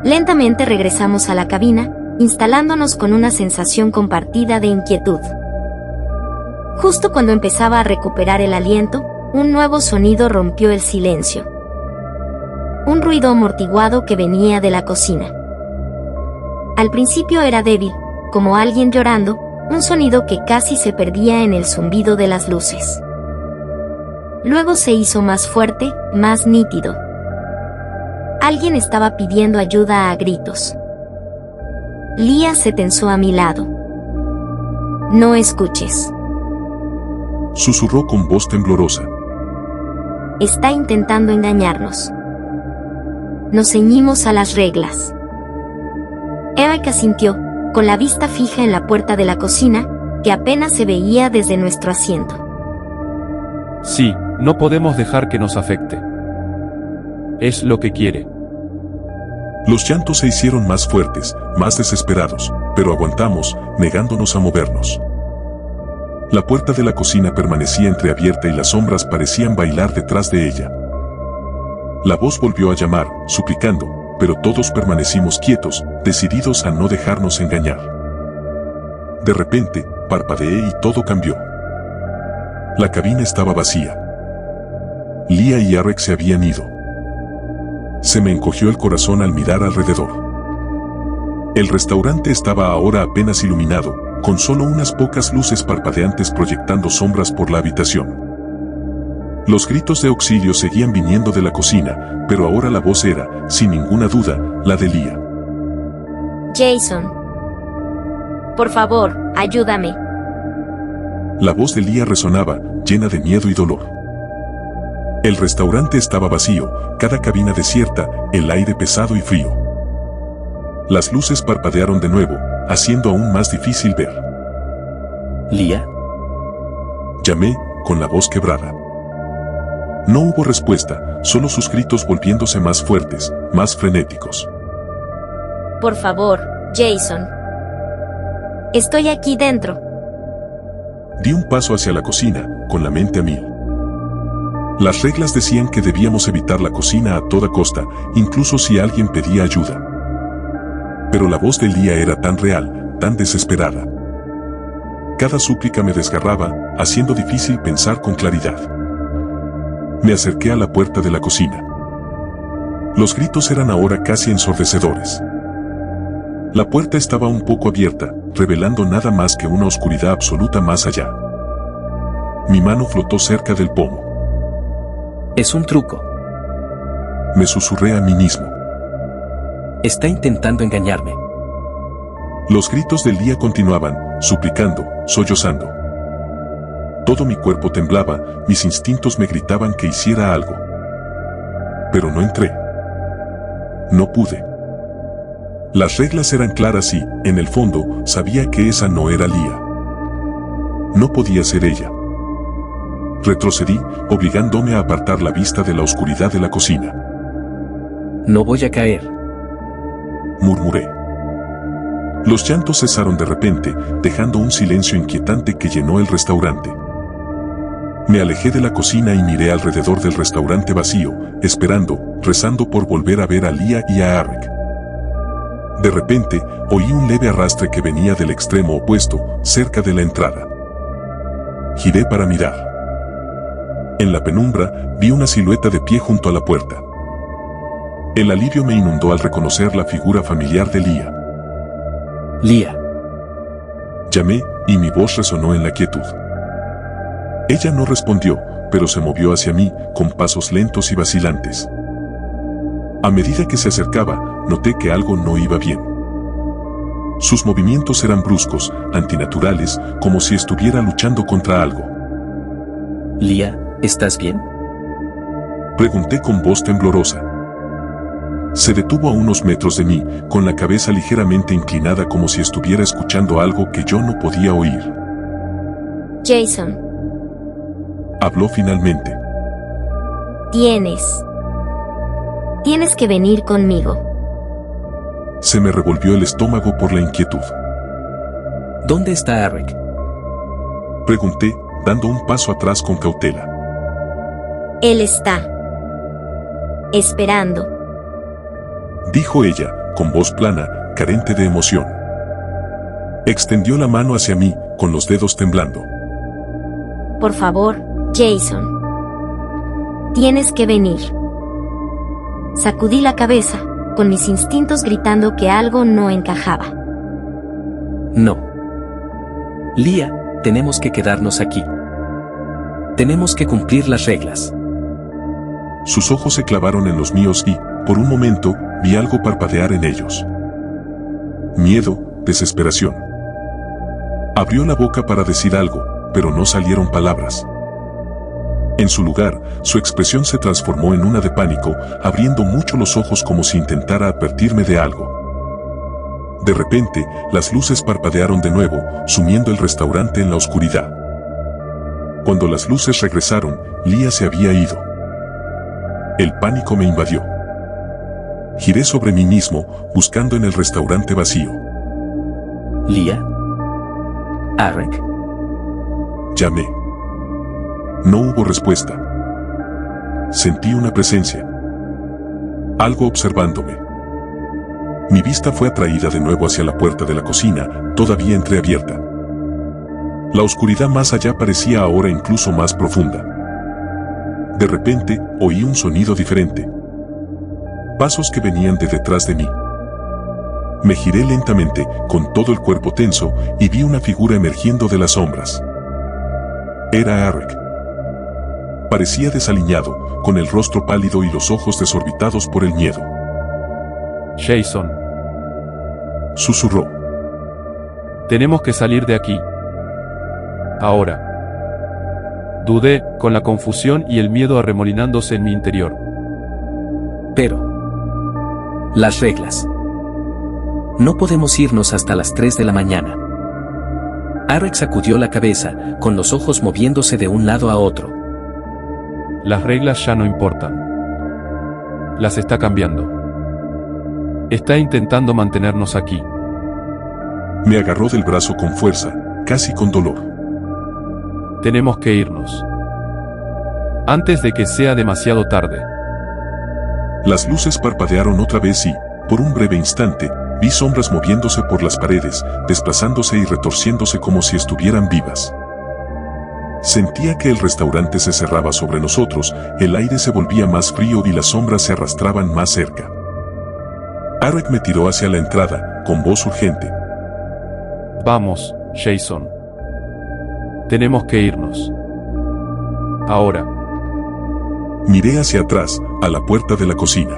Lentamente regresamos a la cabina, instalándonos con una sensación compartida de inquietud. Justo cuando empezaba a recuperar el aliento, un nuevo sonido rompió el silencio. Un ruido amortiguado que venía de la cocina. Al principio era débil, como alguien llorando, un sonido que casi se perdía en el zumbido de las luces. Luego se hizo más fuerte, más nítido. Alguien estaba pidiendo ayuda a gritos. Lia se tensó a mi lado. No escuches. Susurró con voz temblorosa. Está intentando engañarnos. Nos ceñimos a las reglas. Eric asintió, con la vista fija en la puerta de la cocina, que apenas se veía desde nuestro asiento. Sí, no podemos dejar que nos afecte. Es lo que quiere. Los llantos se hicieron más fuertes, más desesperados, pero aguantamos, negándonos a movernos. La puerta de la cocina permanecía entreabierta y las sombras parecían bailar detrás de ella. La voz volvió a llamar, suplicando, pero todos permanecimos quietos, decididos a no dejarnos engañar. De repente, parpadeé y todo cambió. La cabina estaba vacía. Lia y Eric se habían ido. Se me encogió el corazón al mirar alrededor. El restaurante estaba ahora apenas iluminado, con solo unas pocas luces parpadeantes proyectando sombras por la habitación. Los gritos de auxilio seguían viniendo de la cocina, pero ahora la voz era, sin ninguna duda, la de Lia. Jason. Por favor, ayúdame. La voz de Lia resonaba, llena de miedo y dolor. El restaurante estaba vacío, cada cabina desierta, el aire pesado y frío. Las luces parpadearon de nuevo, haciendo aún más difícil ver. ¿Lia? Llamé, con la voz quebrada. No hubo respuesta, solo sus gritos volviéndose más fuertes, más frenéticos. Por favor, Jason. Estoy aquí dentro. Di un paso hacia la cocina, con la mente a mil. Las reglas decían que debíamos evitar la cocina a toda costa, incluso si alguien pedía ayuda. Pero la voz de Lia era tan real, tan desesperada. Cada súplica me desgarraba, haciendo difícil pensar con claridad. Me acerqué a la puerta de la cocina. Los gritos eran ahora casi ensordecedores. La puerta estaba un poco abierta, revelando nada más que una oscuridad absoluta más allá. Mi mano flotó cerca del pomo. Es un truco. Me susurré a mí mismo. Está intentando engañarme. Los gritos de Lia continuaban, suplicando, sollozando. Todo mi cuerpo temblaba, mis instintos me gritaban que hiciera algo. Pero no entré. No pude. Las reglas eran claras y, en el fondo, sabía que esa no era Lia. No podía ser ella. Retrocedí, obligándome a apartar la vista de la oscuridad de la cocina. No voy a caer. Murmuré. Los llantos cesaron de repente, dejando un silencio inquietante que llenó el restaurante. Me alejé de la cocina y miré alrededor del restaurante vacío, esperando, rezando por volver a ver a Lia y a Eric. De repente, oí un leve arrastre que venía del extremo opuesto, cerca de la entrada. Giré para mirar. En la penumbra, vi una silueta de pie junto a la puerta. El alivio me inundó al reconocer la figura familiar de Lia. Lia. Llamé, y mi voz resonó en la quietud. Ella no respondió, pero se movió hacia mí, con pasos lentos y vacilantes. A medida que se acercaba, noté que algo no iba bien. Sus movimientos eran bruscos, antinaturales, como si estuviera luchando contra algo. Lia, ¿estás bien? Pregunté con voz temblorosa. Se detuvo a unos metros de mí, con la cabeza ligeramente inclinada como si estuviera escuchando algo que yo no podía oír. Jason. Habló finalmente. Tienes que venir conmigo. Se me revolvió el estómago por la inquietud. ¿Dónde está Eric? Pregunté, dando un paso atrás con cautela. Él está esperando, dijo ella, con voz plana, carente de emoción. Extendió la mano hacia mí, con los dedos temblando. Por favor, Jason. Tienes que venir. Sacudí la cabeza, con mis instintos gritando que algo no encajaba. No. Lia, tenemos que quedarnos aquí. Tenemos que cumplir las reglas. Sus ojos se clavaron en los míos y, por un momento, vi algo parpadear en ellos. Miedo, desesperación. Abrió la boca para decir algo, pero no salieron palabras. En su lugar, su expresión se transformó en una de pánico, abriendo mucho los ojos como si intentara advertirme de algo. De repente, las luces parpadearon de nuevo, sumiendo el restaurante en la oscuridad. Cuando las luces regresaron, Lia se había ido. El pánico me invadió. Giré sobre mí mismo, buscando en el restaurante vacío. ¿Lia? ¿Arek? Llamé. No hubo respuesta. Sentí una presencia. Algo observándome. Mi vista fue atraída de nuevo hacia la puerta de la cocina, todavía entreabierta. La oscuridad más allá parecía ahora incluso más profunda. De repente, oí un sonido diferente. Pasos que venían de detrás de mí. Me giré lentamente, con todo el cuerpo tenso, y vi una figura emergiendo de las sombras. Era Arek. Parecía desaliñado, con el rostro pálido y los ojos desorbitados por el miedo. Jason, Susurró. tenemos que salir de aquí. Ahora. Dudé, con la confusión y el miedo arremolinándose en mi interior. Pero... las reglas. No podemos irnos hasta las 3 de la mañana. Arek sacudió la cabeza, con los ojos moviéndose de un lado a otro. Las reglas ya no importan. Las está cambiando. Está intentando mantenernos aquí. Me agarró del brazo con fuerza, casi con dolor. Tenemos que irnos. Antes de que sea demasiado tarde. Las luces parpadearon otra vez y, por un breve instante, vi sombras moviéndose por las paredes, desplazándose y retorciéndose como si estuvieran vivas. Sentía que el restaurante se cerraba sobre nosotros, el aire se volvía más frío y las sombras se arrastraban más cerca. Arek me tiró hacia la entrada, con voz urgente. Vamos, Jason. Tenemos que irnos. Ahora. Miré hacia atrás, a la puerta de la cocina.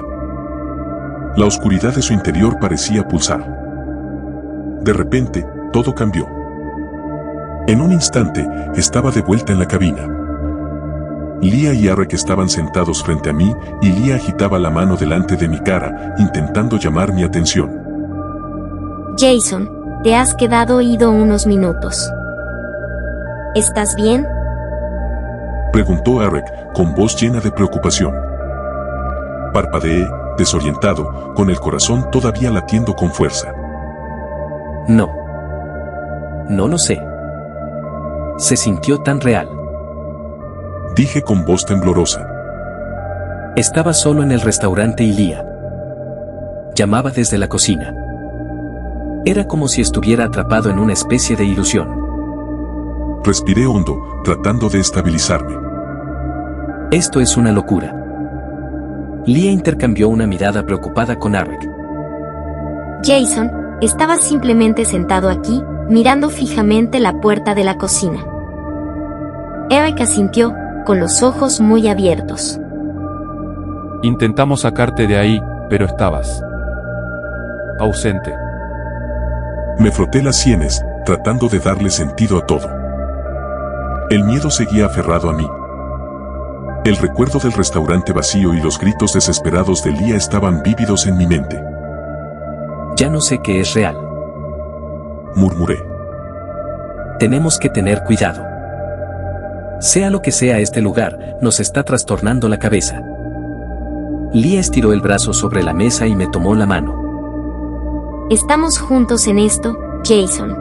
La oscuridad de su interior parecía pulsar. De repente, todo cambió. En un instante, estaba de vuelta en la cabina. Lia y Arek estaban sentados frente a mí, y Lia agitaba la mano delante de mi cara, intentando llamar mi atención. Jason, te has quedado ido unos minutos. ¿Estás bien? Preguntó Arek, con voz llena de preocupación. Parpadeé, desorientado, con el corazón todavía latiendo con fuerza. No. No lo sé. Se sintió tan real. Dije con voz temblorosa. Estaba solo en el restaurante y Lia llamaba desde la cocina. Era como si estuviera atrapado en una especie de ilusión. Respiré hondo, tratando de estabilizarme. Esto es una locura. Lia intercambió una mirada preocupada con Arek. Jason, estabas simplemente sentado aquí, mirando fijamente la puerta de la cocina. Arek asintió, con los ojos muy abiertos. Intentamos sacarte de ahí, pero estabas ausente. Me froté las sienes, tratando de darle sentido a todo. El miedo seguía aferrado a mí. El recuerdo del restaurante vacío y los gritos desesperados de Lia estaban vívidos en mi mente. Ya no sé qué es real. Murmuré. Tenemos que tener cuidado. Sea lo que sea este lugar, nos está trastornando la cabeza. Lia estiró el brazo sobre la mesa y me tomó la mano. Estamos juntos en esto, Jason.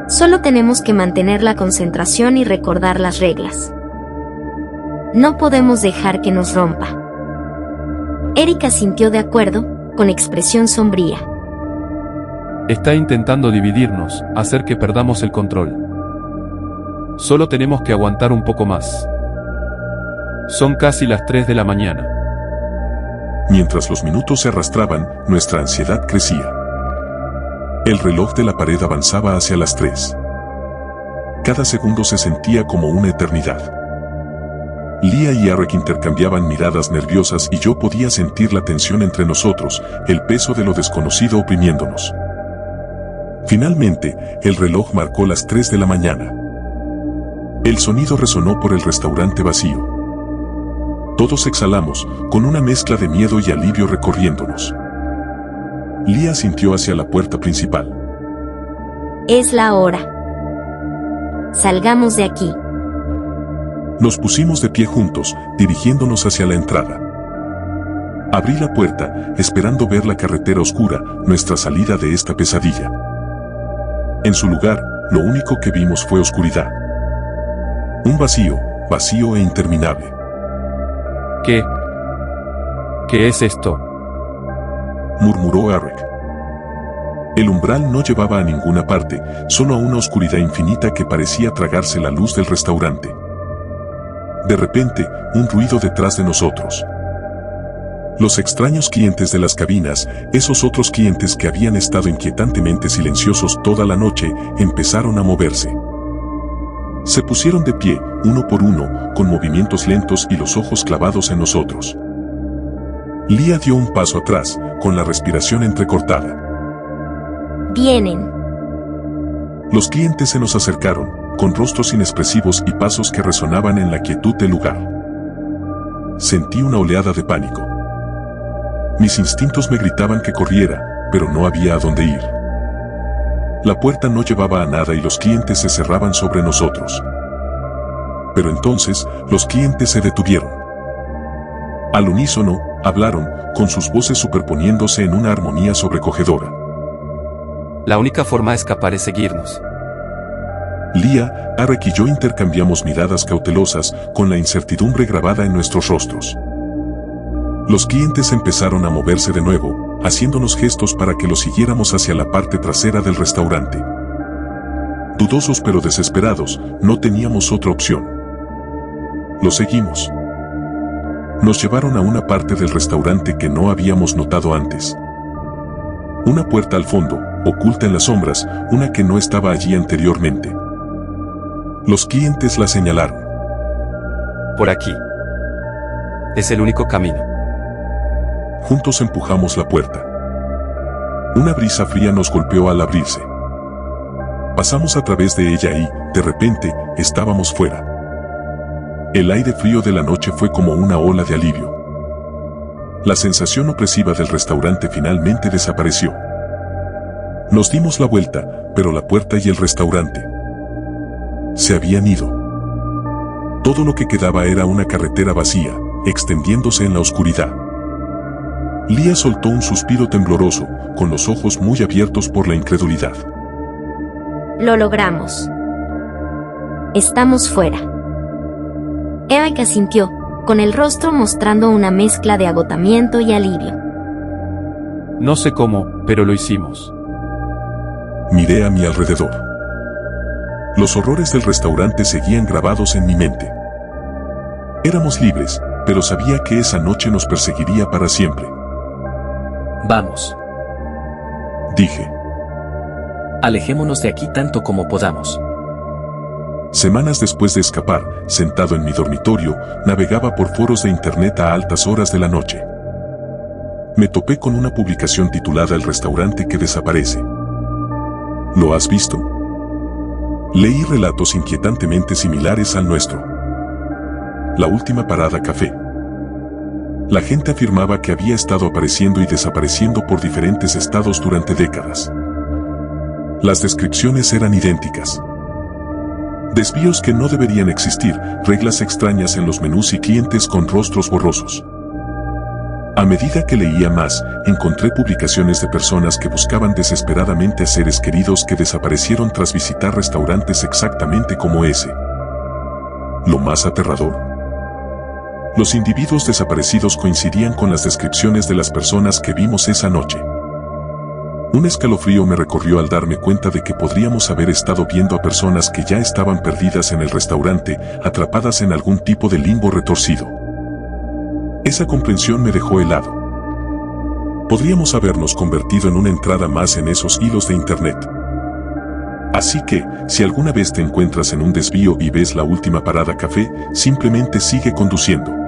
Solo tenemos que mantener la concentración y recordar las reglas. No podemos dejar que nos rompa. Erika sintió de acuerdo, con expresión sombría. Está intentando dividirnos, hacer que perdamos el control. Solo tenemos que aguantar un poco más. Son casi las 3 de la mañana. Mientras los minutos se arrastraban, nuestra ansiedad crecía. El reloj de la pared avanzaba hacia las 3. Cada segundo se sentía como una eternidad. Lia y Arek intercambiaban miradas nerviosas y yo podía sentir la tensión entre nosotros, el peso de lo desconocido oprimiéndonos. Finalmente, el reloj marcó las 3 de la mañana. El sonido resonó por el restaurante vacío. Todos exhalamos, con una mezcla de miedo y alivio recorriéndonos. Lia sintió hacia la puerta principal. Es la hora. Salgamos de aquí. Nos pusimos de pie juntos, dirigiéndonos hacia la entrada. Abrí la puerta, esperando ver la carretera oscura, nuestra salida de esta pesadilla. En su lugar, lo único que vimos fue oscuridad. Un vacío, vacío e interminable. ¿Qué es esto?, murmuró Eric. El umbral no llevaba a ninguna parte, solo a una oscuridad infinita que parecía tragarse la luz del restaurante. De repente, un ruido detrás de nosotros. Los extraños clientes de las cabinas, esos otros clientes que habían estado inquietantemente silenciosos toda la noche, empezaron a moverse. Se pusieron de pie, uno por uno, con movimientos lentos y los ojos clavados en nosotros. Lia dio un paso atrás, con la respiración entrecortada. Vienen. Los clientes se nos acercaron, con rostros inexpresivos y pasos que resonaban en la quietud del lugar. Sentí una oleada de pánico. Mis instintos me gritaban que corriera, pero no había a dónde ir. La puerta no llevaba a nada y los clientes se cerraban sobre nosotros. Pero entonces, los clientes se detuvieron. Al unísono, hablaron, con sus voces superponiéndose en una armonía sobrecogedora. La única forma de escapar es seguirnos. Lia, Eric y yo intercambiamos miradas cautelosas, con la incertidumbre grabada en nuestros rostros. Los clientes empezaron a moverse de nuevo, haciéndonos gestos para que los siguiéramos hacia la parte trasera del restaurante. Dudosos pero desesperados, no teníamos otra opción. Los seguimos. Nos llevaron a una parte del restaurante que no habíamos notado antes. Una puerta al fondo, oculta en las sombras, una que no estaba allí anteriormente. Los clientes la señalaron. Por aquí. Es el único camino. Juntos empujamos la puerta. Una brisa fría nos golpeó al abrirse. Pasamos a través de ella y, de repente, estábamos fuera. El aire frío de la noche fue como una ola de alivio. La sensación opresiva del restaurante finalmente desapareció. Nos dimos la vuelta, pero la puerta y el restaurante se habían ido. Todo lo que quedaba era una carretera vacía, extendiéndose en la oscuridad. Lia soltó un suspiro tembloroso, con los ojos muy abiertos por la incredulidad. Lo logramos. Estamos fuera. Eric asintió, con el rostro mostrando una mezcla de agotamiento y alivio. No sé cómo, pero lo hicimos. Miré a mi alrededor. Los horrores del restaurante seguían grabados en mi mente. Éramos libres, pero sabía que esa noche nos perseguiría para siempre. Vamos. Dije. Alejémonos de aquí tanto como podamos. Semanas después de escapar, sentado en mi dormitorio, navegaba por foros de internet a altas horas de la noche. Me topé con una publicación titulada El restaurante que desaparece. ¿Lo has visto? Leí relatos inquietantemente similares al nuestro. La última parada café. La gente afirmaba que había estado apareciendo y desapareciendo por diferentes estados durante décadas. Las descripciones eran idénticas. Desvíos que no deberían existir, reglas extrañas en los menús y clientes con rostros borrosos. A medida que leía más, encontré publicaciones de personas que buscaban desesperadamente a seres queridos que desaparecieron tras visitar restaurantes exactamente como ese. Lo más aterrador. Los individuos desaparecidos coincidían con las descripciones de las personas que vimos esa noche. Un escalofrío me recorrió al darme cuenta de que podríamos haber estado viendo a personas que ya estaban perdidas en el restaurante, atrapadas en algún tipo de limbo retorcido. Esa comprensión me dejó helado. Podríamos habernos convertido en una entrada más en esos hilos de internet. Así que, si alguna vez te encuentras en un desvío y ves la última parada café, simplemente sigue conduciendo.